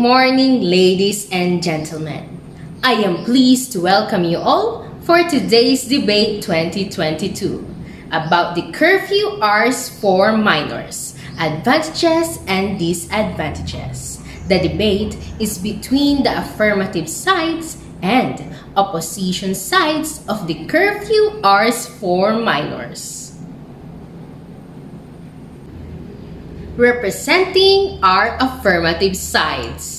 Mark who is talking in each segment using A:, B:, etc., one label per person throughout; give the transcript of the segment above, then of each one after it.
A: morning, ladies and gentlemen. I am pleased to welcome you all for today's debate 2022 about the curfew hours for minors, advantages and disadvantages. The debate is between the affirmative sides and opposition sides of the curfew hours for minors. Representing our affirmative sides.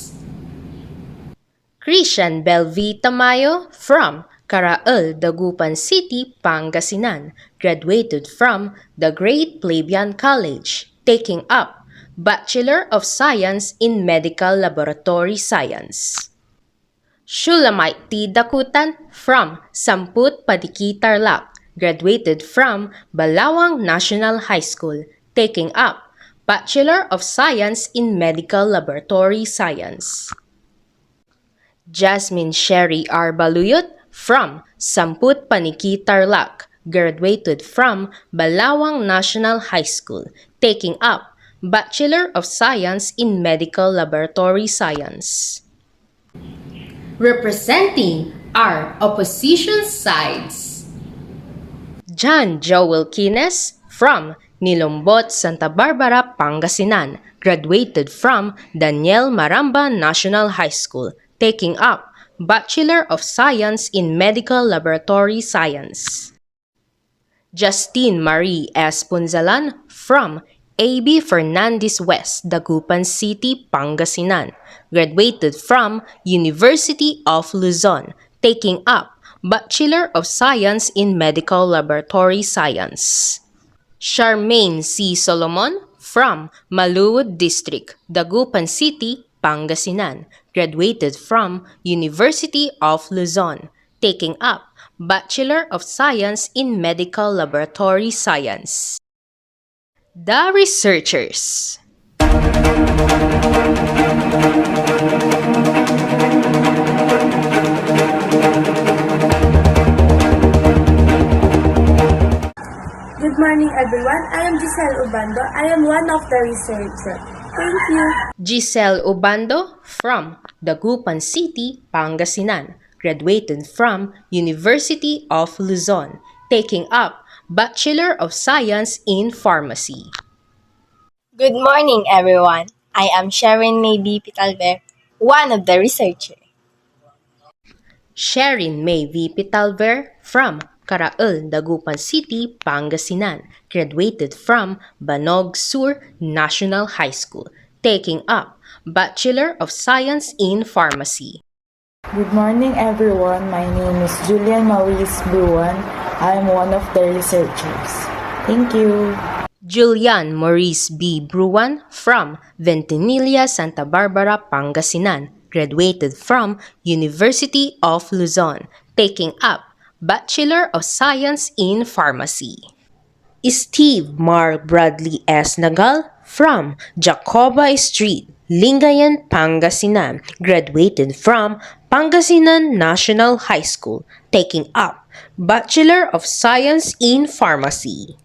A: Christian Belvi Tamayo from Carael, Dagupan City, Pangasinan, graduated from the Great Plebeian College, taking up Bachelor of Science in Medical Laboratory Science. Shulamite T. Dakutan from Samput Padiki Tarlac, graduated from Balawang National High School, taking up Bachelor of Science in Medical Laboratory Science. Jasmine Sherry R. Baluyot from Samput Paniki Tarlac, graduated from Balawang National High School, taking up Bachelor of Science in Medical Laboratory Science. Representing our opposition sides. John Joel Kines from Nilombot, Santa Barbara, Pangasinan, graduated from Daniel Maramba National High School, taking up Bachelor of Science in Medical Laboratory Science. Justine Marie S. Punzalan from A.B. Fernandez West, Dagupan City, Pangasinan, graduated from University of Luzon, taking up Bachelor of Science in Medical Laboratory Science. Charmaine C. Solomon from Maluwod District, Dagupan City, Pangasinan, graduated from University of Luzon, taking up Bachelor of Science in Medical Laboratory Science. The researchers.
B: Good morning, everyone. I am Giselle Ubando. I am one of the researchers. Thank you.
A: Giselle Ubando from Dagupan City, Pangasinan, graduated from University of Luzon, taking up Bachelor of Science in Pharmacy.
C: Good morning, everyone. I am Sharon May B. Pitalver, one of the researchers.
A: Sharon May V. Pitalver from Carael, Dagupan City, Pangasinan, graduated from Banog Sur National High School, taking up Bachelor of Science in Pharmacy.
D: Good morning, everyone. My name is Julian Maurice Bruan. I am one of the researchers. Thank you.
A: Julian Maurice B. Bruan from Ventanilla, Santa Barbara, Pangasinan, graduated from University of Luzon, taking up Bachelor of Science in Pharmacy. Steve Mar Bradley S. Nagal from Jacoba Street, Lingayen, Pangasinan, graduated from Pangasinan National High School, taking up Bachelor of Science in Pharmacy.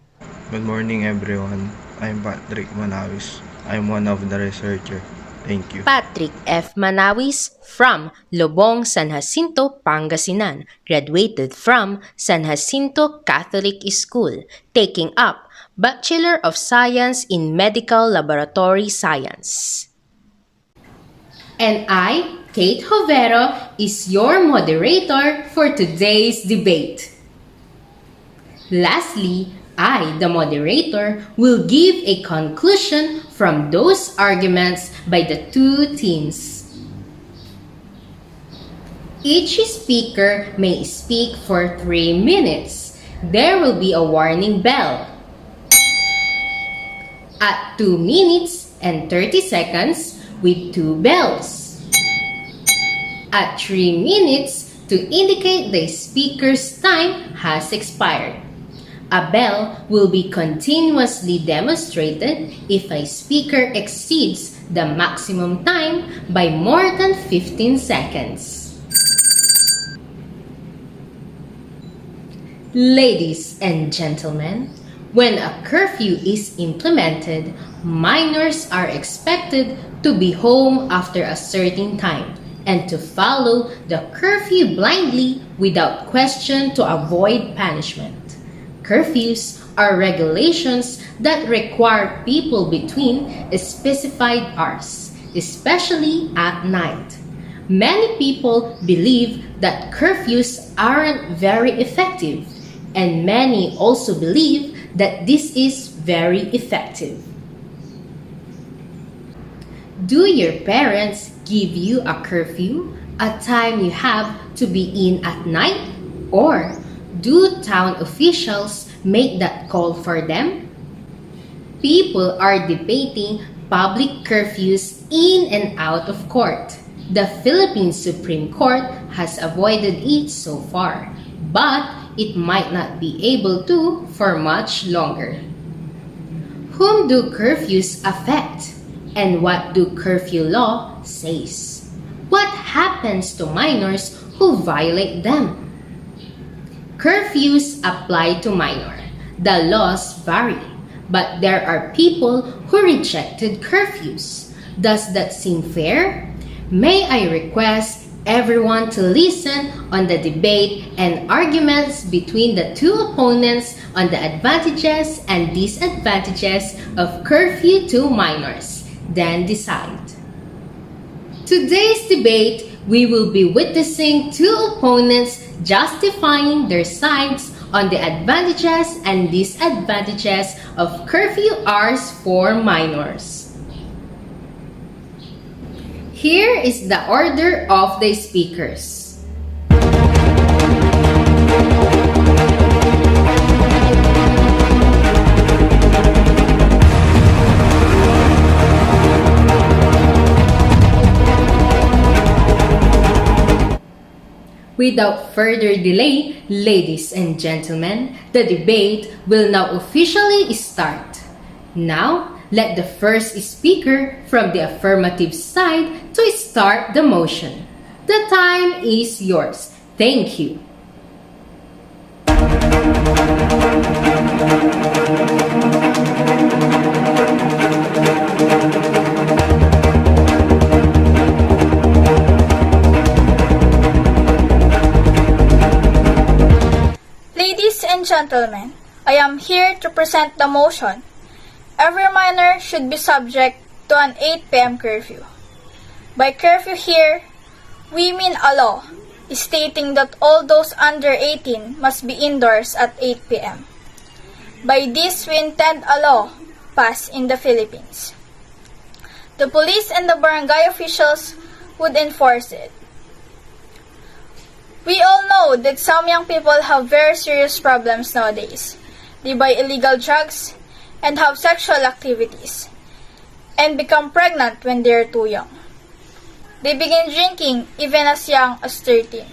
E: Good morning, everyone. I'm Patrick Manawis. I'm one of the researchers. Thank you.
A: Patrick F. Manawis from Lobong, San Jacinto, Pangasinan, graduated from San Jacinto Catholic School, taking up Bachelor of Science in Medical Laboratory Science. And I, Kate Hovero, is your moderator for today's debate. Lastly, I, the moderator, will give a conclusion from those arguments by the two teams. Each speaker may speak for 3 minutes. There will be a warning bell. At 2 minutes and 30 seconds with 2 bells. At 3 minutes to indicate the speaker's time has expired. A bell will be continuously demonstrated if a speaker exceeds the maximum time by more than 15 seconds. Ladies and gentlemen, When a curfew is implemented, minors are expected to be home after a certain time and to follow the curfew blindly without question to avoid punishment. Curfews are regulations that require people between specified hours, especially at night. Many people believe that curfews aren't very effective, and many also believe that this is very effective. Do your parents give you a curfew, a time you have to be in at night? Or do town officials make that call for them? People are debating public curfews in and out of court. The Philippine Supreme Court has avoided it so far, but it might not be able to for much longer. Whom do curfews affect? And what do curfew law says? What happens to minors who violate them? Curfews apply to minor. The laws vary, but there are people who rejected curfews. Does that seem fair? May I request everyone to listen on the debate and arguments between the two opponents on the advantages and disadvantages of curfew to minors, then decide. Today's debate, we will be witnessing two opponents justifying their sides on the advantages and disadvantages of curfew hours for minors. Here is the order of the speakers. Without further delay, ladies and gentlemen, the debate will now officially start. Now, let the first speaker from the affirmative side to start the motion. The time is yours. Thank you.
F: Ladies and gentlemen, I am here to present the motion. Every minor should be subject to an 8 p.m. curfew. By curfew here, we mean a law stating that all those under 18 must be indoors at 8 p.m. By this, we intend a law passed in the Philippines. The police and the barangay officials would enforce it. We all know that some young people have very serious problems nowadays. They buy illegal drugs and have sexual activities and become pregnant when they are too young. They begin drinking even as young as 13.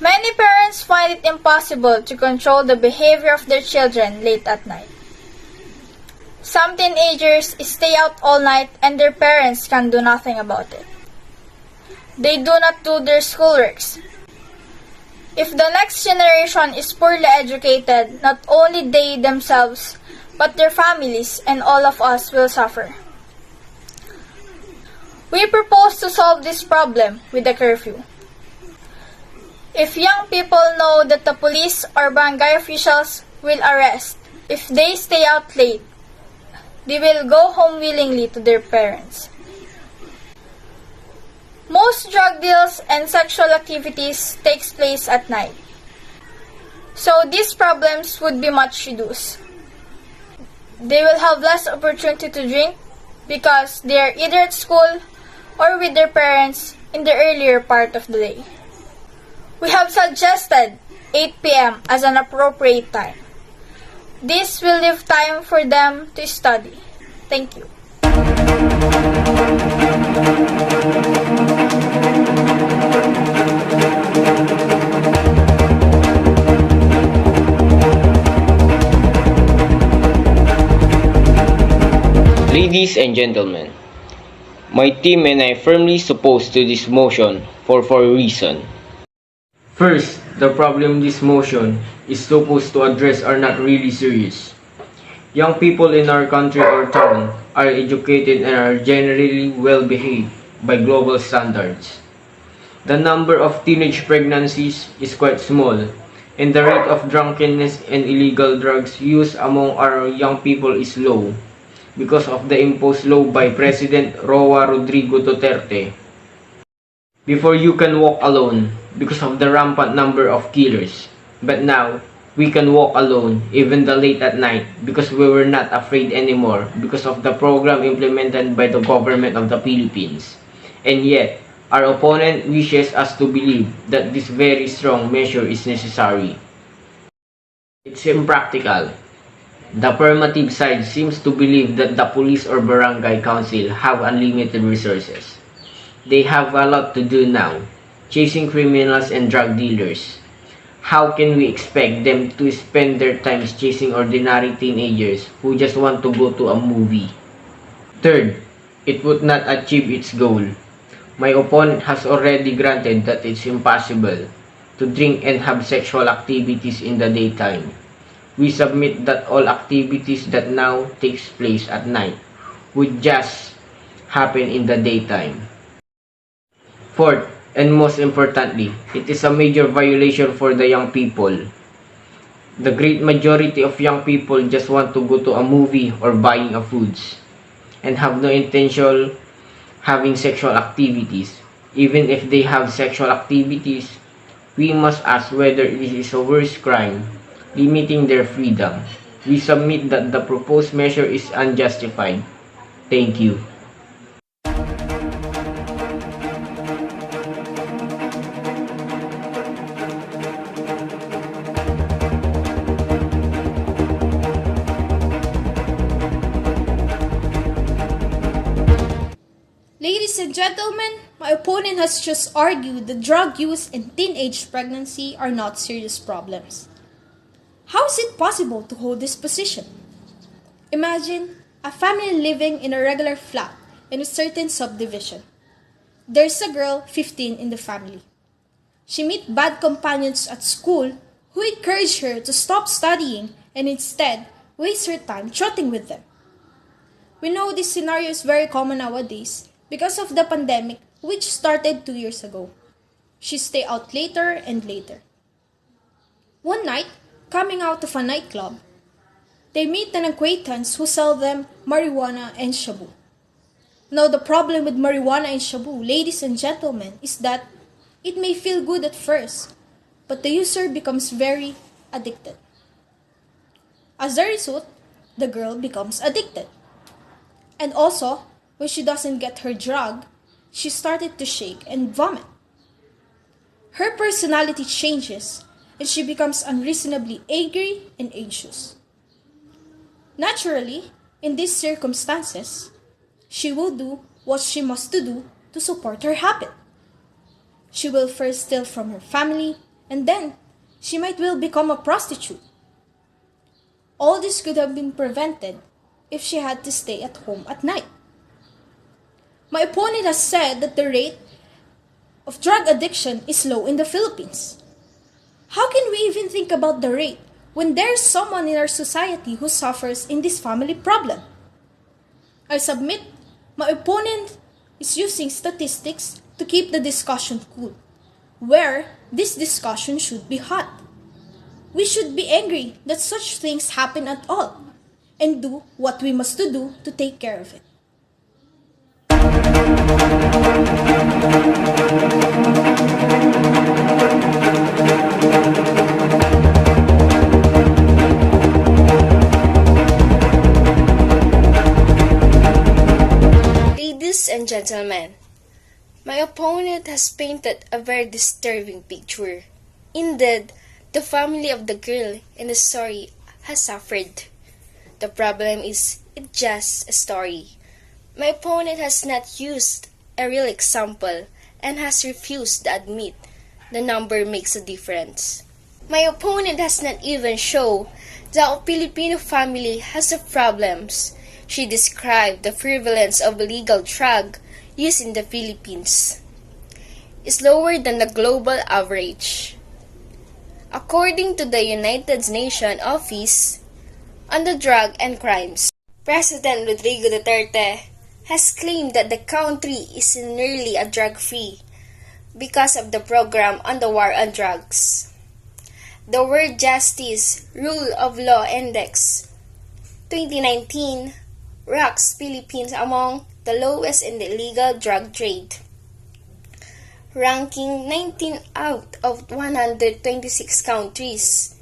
F: Many parents find it impossible to control the behavior of their children late at night. Some teenagers stay out all night and their parents can do nothing about it. They do not do their schoolworks. If the next generation is poorly educated, not only they themselves, but their families and all of us will suffer. We propose to solve this problem with a curfew. If young people know that the police or barangay officials will arrest if they stay out late, they will go home willingly to their parents. Most drug deals and sexual activities takes place at night. So these problems would be much reduced. They will have less opportunity to drink because they are either at school or with their parents in the earlier part of the day. We have suggested 8 p.m. as an appropriate time. This will leave time for them to study. Thank you.
G: Ladies and gentlemen, my team and I firmly oppose to this motion for four reasons. First, the problem this motion is supposed to address are not really serious. Young people in our country or town are educated and are generally well behaved by global standards. The number of teenage pregnancies is quite small, and the rate of drunkenness and illegal drugs use among our young people is low because of the imposed law by President Roa Rodrigo Duterte. Before you can walk alone because of the rampant number of killers, but now we can walk alone even the late at night because we were not afraid anymore because of the program implemented by the government of the Philippines. And yet, our opponent wishes us to believe that this very strong measure is necessary. It's impractical. The affirmative side seems to believe that the police or barangay council have unlimited resources. They have a lot to do now, chasing criminals and drug dealers. How can we expect them to spend their time chasing ordinary teenagers who just want to go to a movie? Third, it would not achieve its goal. My opponent has already granted that it's impossible to drink and have sexual activities in the daytime. We submit that all activities that now takes place at night would just happen in the daytime. Fourth, and most importantly, it is a major violation for the young people. The great majority of young people just want to go to a movie or buying a foods and have no intention having sexual activities. Even if they have sexual activities, we must ask whether this is a worse crime, limiting their freedom. We submit that the proposed measure is unjustified. Thank you.
F: Ladies and gentlemen, my opponent has just argued that drug use and teenage pregnancy are not serious problems. How is it possible to hold this position? Imagine a family living in a regular flat in a certain subdivision. There's a girl, 15, in the family. She meets bad companions at school who encourage her to stop studying and instead waste her time chatting with them. We know this scenario is very common nowadays because of the pandemic which started 2 years ago. She stay out later and later. One night, coming out of a nightclub, they meet an acquaintance who sell them marijuana and shabu. Now the problem with marijuana and shabu, ladies and gentlemen, is that it may feel good at first, but the user becomes very addicted. As a result, the girl becomes addicted. And also, when she doesn't get her drug, she started to shake and vomit. Her personality changes and she becomes unreasonably angry and anxious. Naturally, in these circumstances, she will do what she must do to support her habit. She will first steal from her family and then she might well become a prostitute. All this could have been prevented if she had to stay at home at night. My opponent has said that the rate of drug addiction is low in the Philippines. How can we even think about the rate when there's someone in our society who suffers in this family problem? I submit my opponent is using statistics to keep the discussion cool, where this discussion should be hot. We should be angry that such things happen at all and do what we must do to take care of it.
H: Ladies and gentlemen, my opponent has painted a very disturbing picture. Indeed, the family of the girl in the story has suffered. The problem is it's just a story. My opponent has not used a real example and has refused to admit the number makes a difference. My opponent has not even shown that a Filipino family has the problems. She described the prevalence of illegal drug use in the Philippines is lower than the global average. According to the United Nations Office on the Drug and Crimes, President Rodrigo Duterte has claimed that the country is nearly a drug-free because of the program on the war on drugs. The World Justice Rule of Law Index 2019 ranks Philippines among the lowest in the illegal drug trade, ranking 19 out of 126 countries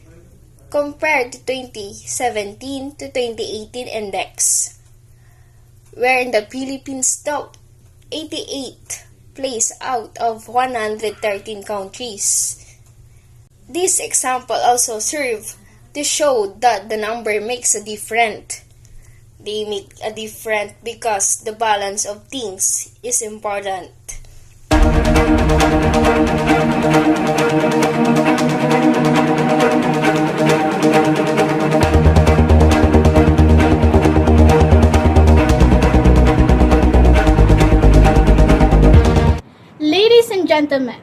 H: compared to 2017 to 2018 index, wherein the Philippines topped 88th place out of 113 countries. This example also serves to show that the number makes a difference. They make a difference because the balance of things is important.
I: Ladies and gentlemen,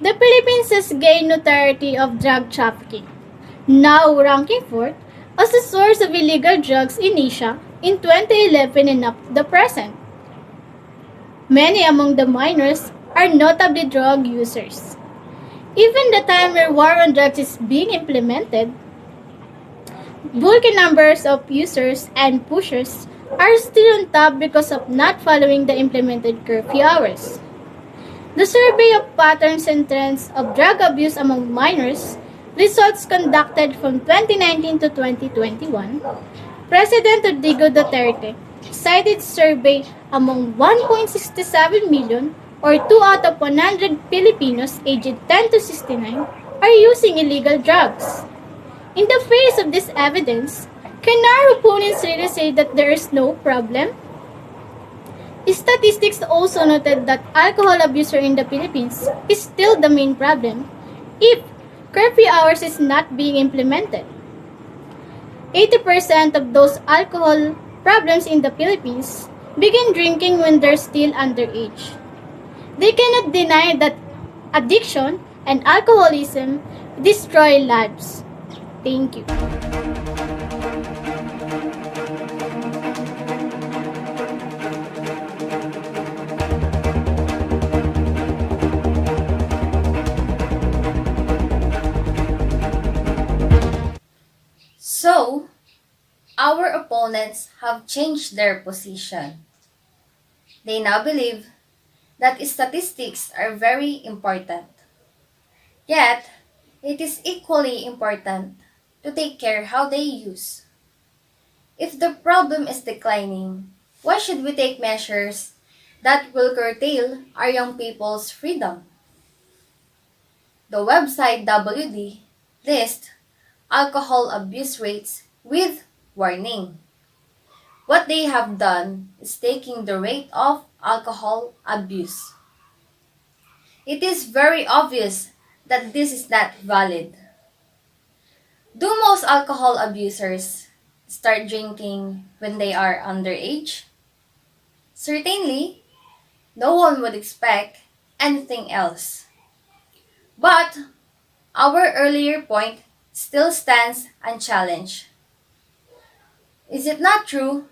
I: the Philippines has gained notoriety of drug trafficking, now ranking fourth as a source of illegal drugs in Asia in 2011 and up to the present. Many among the minors are notably drug users. Even the time where war on drugs is being implemented, bulky numbers of users and pushers are still on top because of not following the implemented curfew hours. The survey of patterns and trends of drug abuse among minors, results conducted from 2019 to 2021, President Rodrigo Duterte cited survey among 1.67 million or 2 out of 100 Filipinos aged 10 to 69 are using illegal drugs. In the face of this evidence, can our opponents really say that there is no problem? Statistics also noted that alcohol abuse in the Philippines is still the main problem if curfew hours is not being implemented. 80% of those alcohol problems in the Philippines begin drinking when they're still underage. They cannot deny that addiction and alcoholism destroy lives. Thank you.
J: So, our opponents have changed their position. They now believe that statistics are very important. Yet, it is equally important to take care how they use. If the problem is declining, why should we take measures that will curtail our young people's freedom? The website WD lists alcohol abuse rates with warning. What they have done is taking the rate of alcohol abuse. It is very obvious that this is not valid. Do most alcohol abusers start drinking when they are underage? Certainly, no one would expect anything else. But our earlier point still stands unchallenged. Is it not true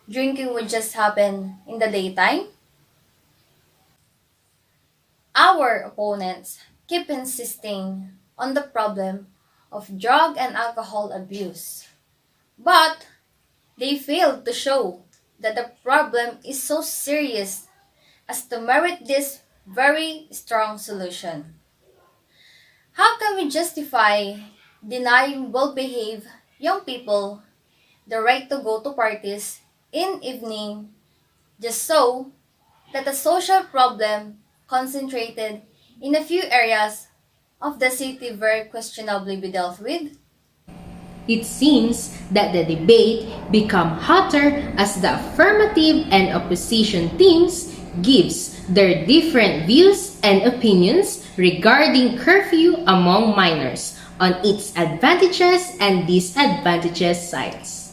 J: drinking would just happen in the daytime? Our opponents keep insisting on the problem of drug and alcohol abuse, but they fail to show that the problem is so serious as to merit this very strong solution. How can we justify denying well-behaved young people the right to go to parties in evening just so that a social problem concentrated in a few areas of the city very questionably be dealt with?
A: It seems that the debate become hotter as the affirmative and opposition teams gives their different views and opinions regarding curfew among minors on its advantages and disadvantages sides.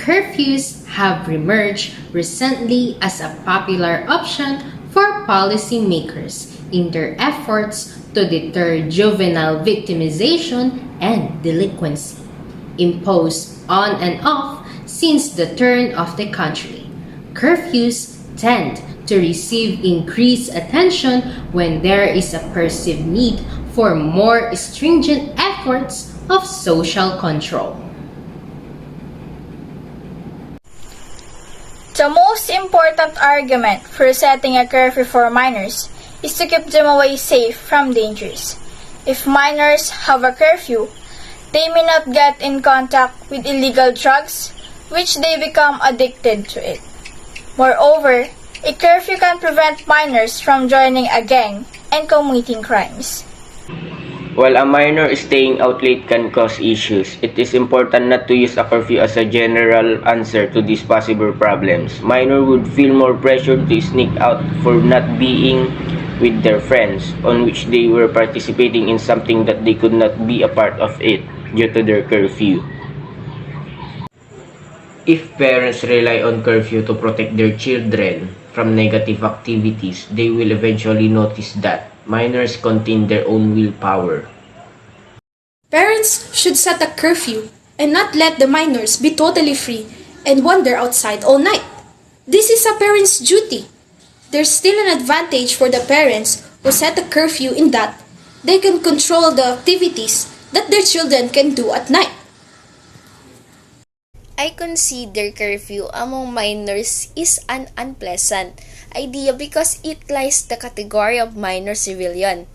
A: curfews have emerged recently as a popular option for policymakers in their efforts to deter juvenile victimization and delinquency. Imposed on and off since the turn of the country, curfews tend to receive increased attention when there is a perceived need for more stringent efforts of social control.
F: The most important argument for setting a curfew for minors is to keep them away safe from dangers. If minors have a curfew, they may not get in contact with illegal drugs, which they become addicted to it. Moreover, a curfew can prevent minors from joining a gang and committing crimes.
G: While a minor staying out late can cause issues, it is important not to use a curfew as a general answer to these possible problems. Minors would feel more pressure to sneak out for not being with their friends, on which they were participating in something that they could not be a part of it due to their curfew. If parents rely on curfew to protect their children from negative activities, they will eventually notice that minors contain their own willpower.
K: Parents should set a curfew and not let the minors be totally free and wander outside all night. This is a parent's duty. There's still an advantage for the parents who set a curfew in that they can control the activities that their children can do at night.
H: I consider curfew among minors is an unpleasant idea because it lies the category of minor civilian.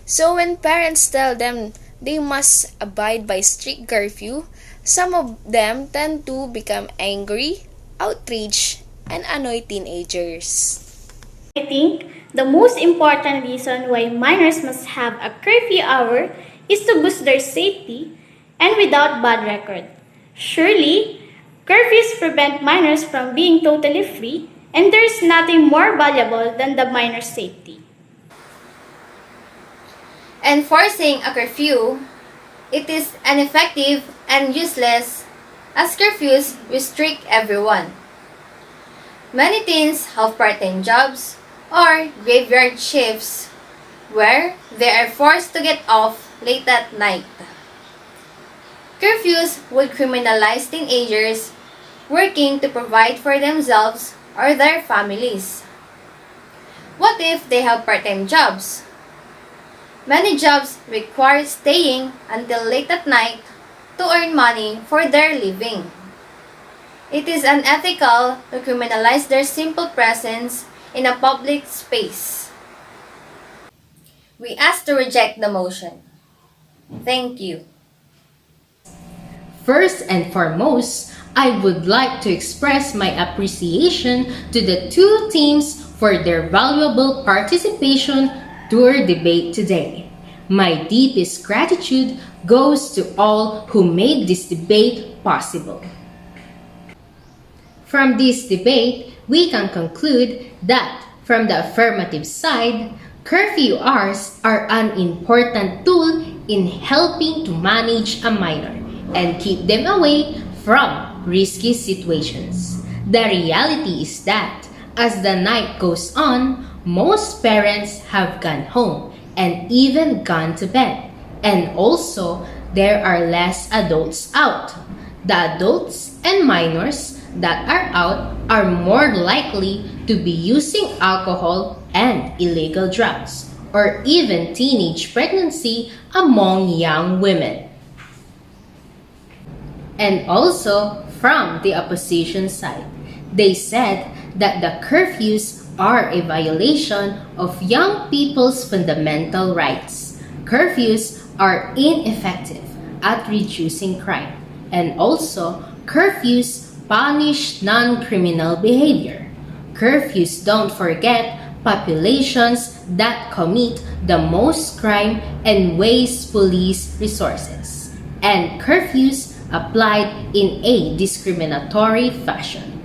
H: So when parents tell them they must abide by strict curfew, some of them tend to become angry, outraged, and annoy teenagers.
I: I think the most important reason why minors must have a curfew hour is to boost their safety and without bad record. Surely, curfews prevent minors from being totally free, and there's nothing more valuable than the minor's safety.
J: Enforcing a curfew, it is ineffective and useless as curfews restrict everyone. Many teens have part-time jobs or graveyard shifts where they are forced to get off late at night. Curfews would criminalize teenagers working to provide for themselves or their families. What if they have part-time jobs? Many jobs require staying until late at night to earn money for their living. It is unethical to criminalize their simple presence in a public space. We ask to reject the motion. Thank you.
A: First and foremost, I would like to express my appreciation to the two teams for their valuable participation to our debate today. My deepest gratitude goes to all who made this debate possible. From this debate, we can conclude that from the affirmative side, curfew hours are an important tool in helping to manage a minor and keep them away from risky situations. The reality is that as the night goes on, most parents have gone home and even gone to bed. And also, there are less adults out. The adults and minors that are out are more likely to be using alcohol and illegal drugs, or even teenage pregnancy among young women. And also, from the opposition side, they said that the curfews are a violation of young people's fundamental rights. Curfews are ineffective at reducing crime, and also curfews punish non-criminal behavior. Curfews don't forget populations that commit the most crime and waste police resources, and curfews applied in a discriminatory fashion.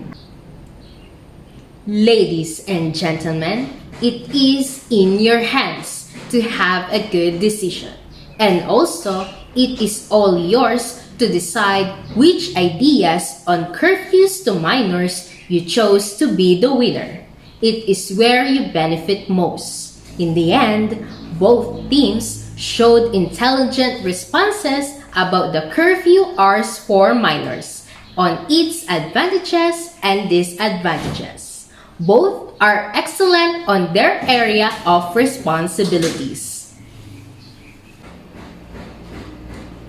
A: Ladies and gentlemen, it is in your hands to have a good decision. And also, it is all yours to decide which ideas on curfews to minors you chose to be the winner. It is where you benefit most. In the end, both teams showed intelligent responses about the curfew hours for minors, on its advantages and disadvantages. Both are excellent on their area of responsibilities.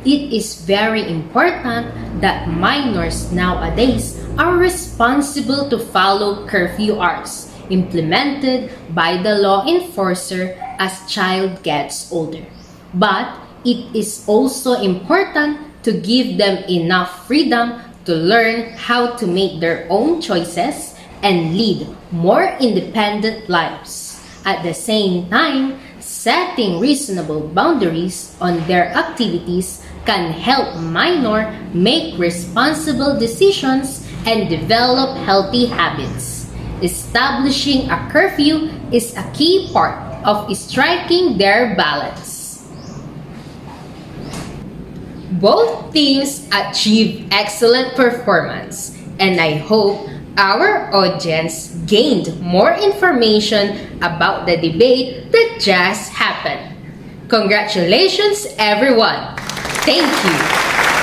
A: It is very important that minors nowadays are responsible to follow curfew hours implemented by the law enforcer as child gets older. But it is also important to give them enough freedom to learn how to make their own choices and lead more independent lives. At the same time, setting reasonable boundaries on their activities can help minor make responsible decisions and develop healthy habits. Establishing a curfew is a key part of striking their balance. Both teams achieved excellent performance, and I hope our audience gained more information about the debate that just happened. Congratulations, everyone! Thank you!